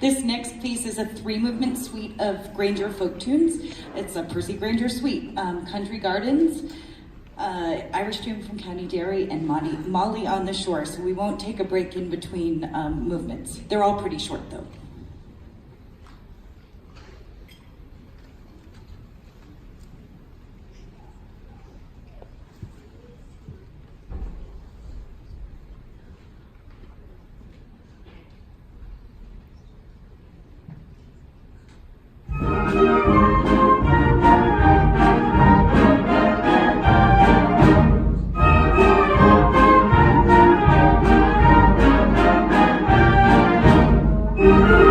This next piece is a 3-movement suite of Granger folk tunes. It's a Percy Granger suite. Country Gardens, Irish Tune from County Derry, and Molly on the Shore. So we won't take a break in between movements. They're all pretty short though. Thank you.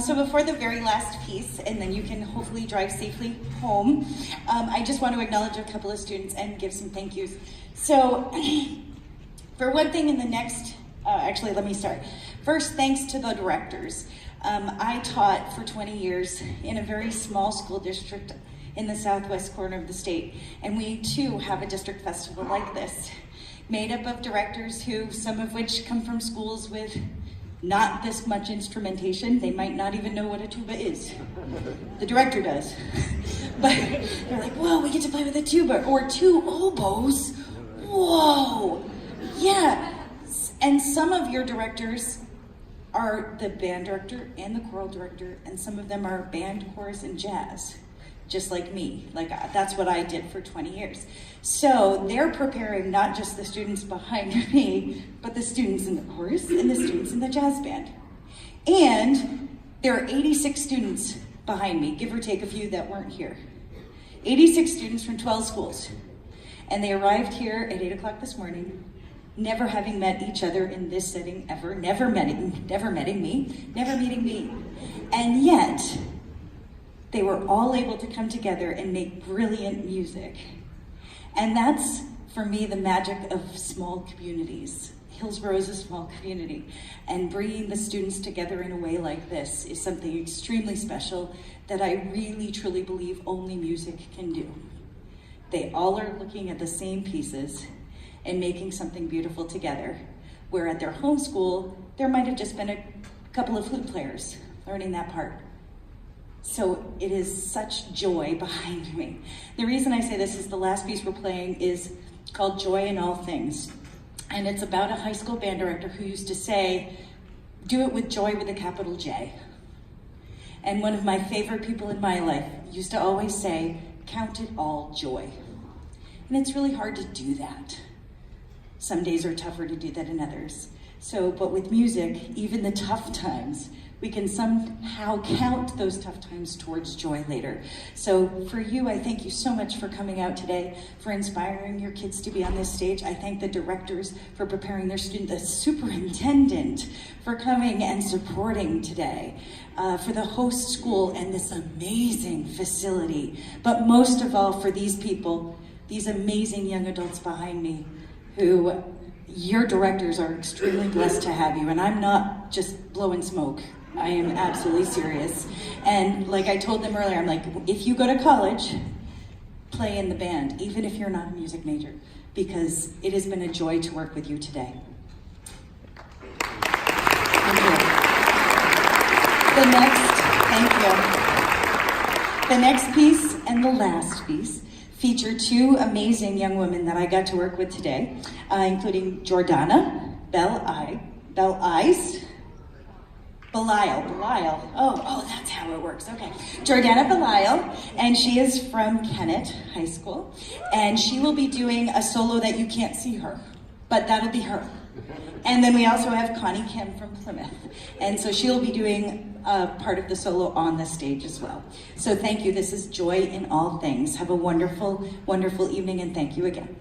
So before the very last piece, and then you can hopefully drive safely home, I just want to acknowledge a couple of students and give some thank yous. So for one thing, in the next, actually let me start. First, thanks to the directors. I taught for 20 years in a very small school district in the southwest corner of the state, and we too have a district festival like this, made up of directors who, some of which come from schools with not this much instrumentation. They might not even know what a tuba is. The director does. But they're like, whoa, we get to play with a tuba, or 2 oboes. Whoa, yeah. And some of your directors are the band director and the choral director, and some of them are band, chorus, and jazz, just like me. Like, that's what I did for 20 years. So they're preparing not just the students behind me, but the students in the chorus and the students in the jazz band. And there are 86 students behind me, give or take a few that weren't here. 86 students from 12 schools. And they arrived here at 8 o'clock this morning, never having met each other in this setting ever, never meeting me. And yet, they were all able to come together and make brilliant music. And that's, for me, the magic of small communities. Hillsborough is a small community, and bringing the students together in a way like this is something extremely special that I really, truly believe only music can do. They all are looking at the same pieces and making something beautiful together, where at their home school, there might have just been a couple of flute players learning that part. So it is such joy behind me. The reason I say this is the last piece we're playing is called Joy in All Things. And it's about a high school band director who used to say, do it with joy with a capital J. And one of my favorite people in my life used to always say, count it all joy. And it's really hard to do that. Some days are tougher to do that than others. So, but with music, even the tough times, we can somehow count those tough times towards joy later. So for you, I thank you so much for coming out today, for inspiring your kids to be on this stage. I thank the directors for preparing their students, the superintendent for coming and supporting today, for the host school and this amazing facility. But most of all, for these people, these amazing young adults behind me, who your directors are extremely blessed to have you. And I'm not just blowing smoke. I am absolutely serious. And like I told them earlier, I'm like, if you go to college, play in the band, even if you're not a music major, because it has been a joy to work with you today. Thank you. The next piece and the last piece feature 2 amazing young women that I got to work with today, including Jordana Belial. Oh, that's how it works. Okay. Jordana Belial, and she is from Kennett High School, and she will be doing a solo that you can't see her, but that'll be her. And then we also have Connie Kim from Plymouth, and so she'll be doing part of the solo on the stage as well. So thank you. This is Joy in All Things. Have a wonderful, wonderful evening, and thank you again.